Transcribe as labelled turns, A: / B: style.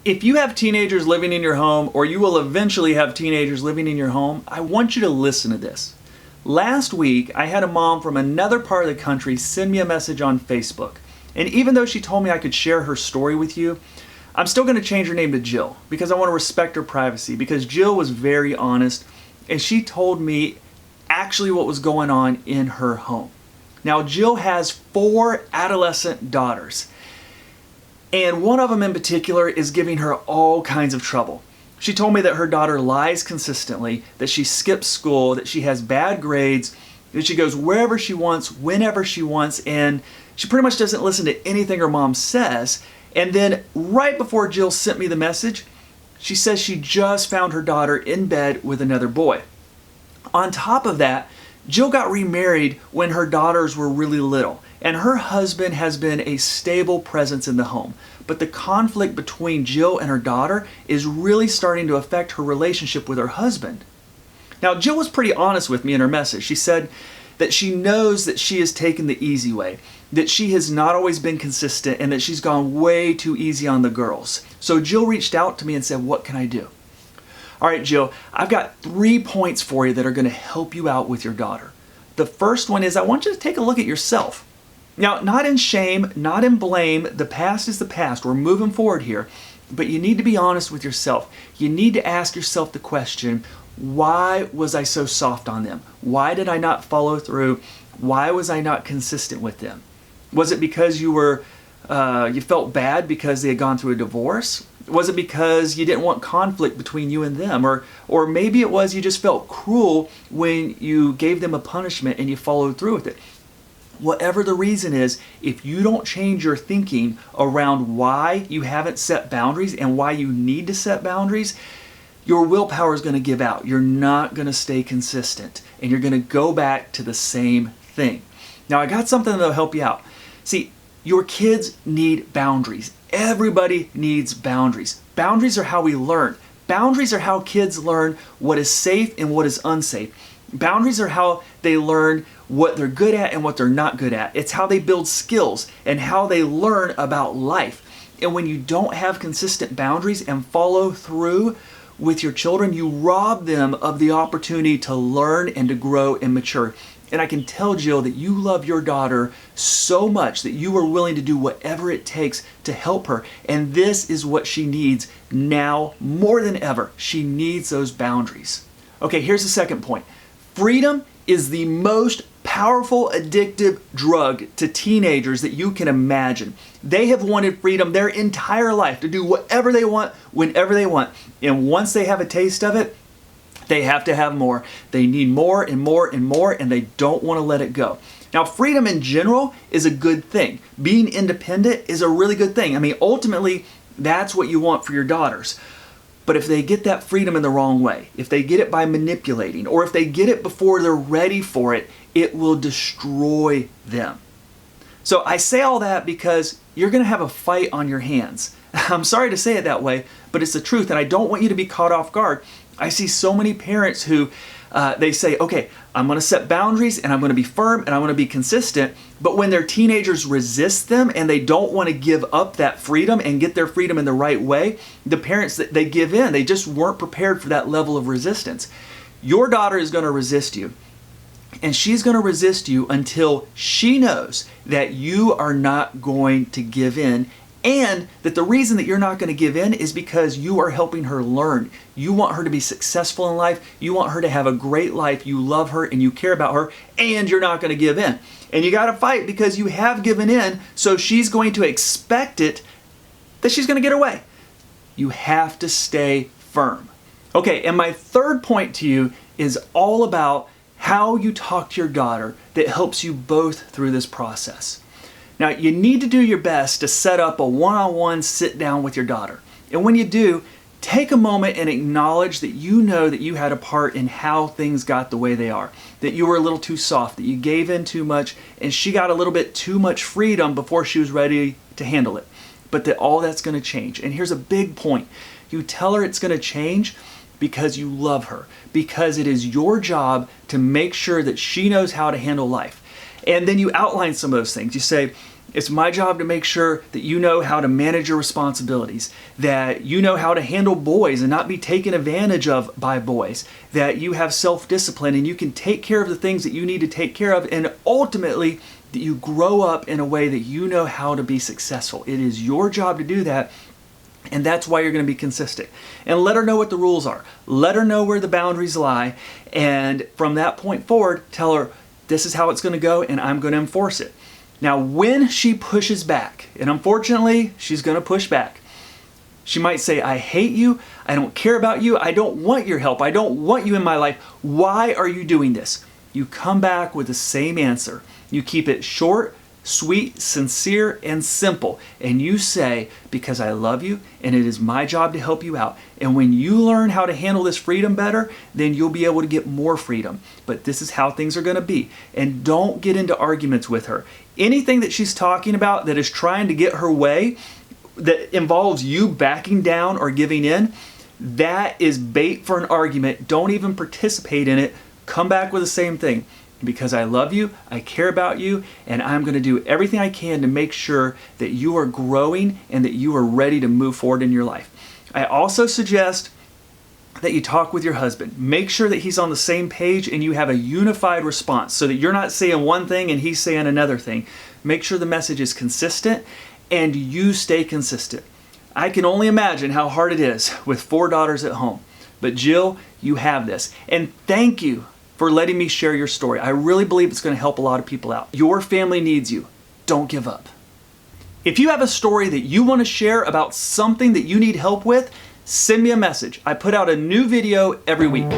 A: If you have teenagers living in your home, or you will eventually have teenagers living in your home, I want you to listen to this. Last week, I had a mom from another part of the country send me a message on Facebook. And even though she told me I could share her story with you, I'm still going to change her name to Jill because I want to respect her privacy, because Jill was very honest and she told me actually what was going on in her home. Now, Jill has 4 adolescent daughters. And one of them in particular is giving her all kinds of trouble. She told me that her daughter lies consistently, that she skips school, that she has bad grades, that she goes wherever she wants, whenever she wants, and she pretty much doesn't listen to anything her mom says. And then right before Jill sent me the message, she says she just found her daughter in bed with another boy. On top of that, Jill got remarried when her daughters were really little, and her husband has been a stable presence in the home. But the conflict between Jill and her daughter is really starting to affect her relationship with her husband. Now, Jill was pretty honest with me in her message. She said that she knows that she has taken the easy way, that she has not always been consistent, and that she's gone way too easy on the girls. So Jill reached out to me and said, "What can I do?" All right, Jill, I've got 3 points for you that are going to help you out with your daughter. The first one is I want you to take a look at yourself. Now, not in shame, not in blame. The past is the past. We're moving forward here. But you need to be honest with yourself. You need to ask yourself the question, why was I so soft on them? Why did I not follow through? Why was I not consistent with them? Was it because you felt bad because they had gone through a divorce? Was it because you didn't want conflict between you and them? Or maybe it was you just felt cruel when you gave them a punishment and you followed through with it. Whatever the reason is, if you don't change your thinking around why you haven't set boundaries and why you need to set boundaries, your willpower is going to give out. You're not going to stay consistent, and you're going to go back to the same thing. Now, I got something that'll help you out. See, your kids need boundaries. Everybody needs boundaries. Boundaries are how we learn. Boundaries are how kids learn what is safe and what is unsafe. Boundaries are how they learn what they're good at and what they're not good at. It's how they build skills and how they learn about life. And when you don't have consistent boundaries and follow through with your children, you rob them of the opportunity to learn and to grow and mature. And I can tell Jill that you love your daughter so much that you are willing to do whatever it takes to help her. And this is what she needs now more than ever. She needs those boundaries. Okay, here's the second point. Freedom is the most powerful addictive drug to teenagers that you can imagine. They have wanted freedom their entire life to do whatever they want, whenever they want. And once they have a taste of it, they have to have more. They need more and more and more, and they don't want to let it go. Now, freedom in general is a good thing. Being independent is a really good thing. I mean, ultimately, that's what you want for your daughters. But if they get that freedom in the wrong way, if they get it by manipulating, or if they get it before they're ready for it, it will destroy them. So I say all that because you're going to have a fight on your hands. I'm sorry to say it that way, but it's the truth, and I don't want you to be caught off guard. I see so many parents who they say, okay, I'm going to set boundaries and I'm going to be firm and I'm going to be consistent. But when their teenagers resist them and they don't want to give up that freedom and get their freedom in the right way, the parents, they give in. They just weren't prepared for that level of resistance. Your daughter is going to resist you. And she's going to resist you until she knows that you are not going to give in, and that the reason that you're not going to give in is because you are helping her learn. You want her to be successful in life. You want her to have a great life. You love her and you care about her, and you're not going to give in. And you got to fight because you have given in, so she's going to expect it that she's going to get her way. You have to stay firm. Okay, and my third point to you is all about how you talk to your daughter that helps you both through this process. Now, you need to do your best to set up a one-on-one sit down with your daughter. And when you do, take a moment and acknowledge that you know that you had a part in how things got the way they are, that you were a little too soft, that you gave in too much, and she got a little bit too much freedom before she was ready to handle it. But that all that's going to change. And here's a big point. You tell her it's going to change because you love her, because it is your job to make sure that she knows how to handle life. And then you outline some of those things. You say, It's my job to make sure that you know how to manage your responsibilities, that you know how to handle boys and not be taken advantage of by boys, that you have self-discipline and you can take care of the things that you need to take care of, and ultimately that you grow up in a way that you know how to be successful. It is your job to do that, and that's why you're going to be consistent. And let her know what the rules are. Let her know where the boundaries lie, and from that point forward, tell her this is how it's going to go and I'm going to enforce it. Now, when she pushes back, and unfortunately, she's going to push back, she might say, I hate you, I don't care about you, I don't want your help, I don't want you in my life. Why are you doing this? You come back with the same answer. You keep it short, sweet, sincere, and simple. And you say, because I love you and it is my job to help you out. And when you learn how to handle this freedom better, then you'll be able to get more freedom. But this is how things are going to be. And don't get into arguments with her. Anything that she's talking about that is trying to get her way, that involves you backing down or giving in, that is bait for an argument. Don't even participate in it. Come back with the same thing. Because I love you, I care about you, and I'm going to do everything I can to make sure that you are growing and that you are ready to move forward in your life. I also suggest that you talk with your husband. Make sure that he's on the same page and you have a unified response so that you're not saying one thing and he's saying another thing. Make sure the message is consistent and you stay consistent. I can only imagine how hard it is with 4 daughters at home. But Jill, you have this. And thank you for letting me share your story. I really believe it's going to help a lot of people out. Your family needs you. Don't give up. If you have a story that you want to share about something that you need help with, send me a message. I put out a new video every week.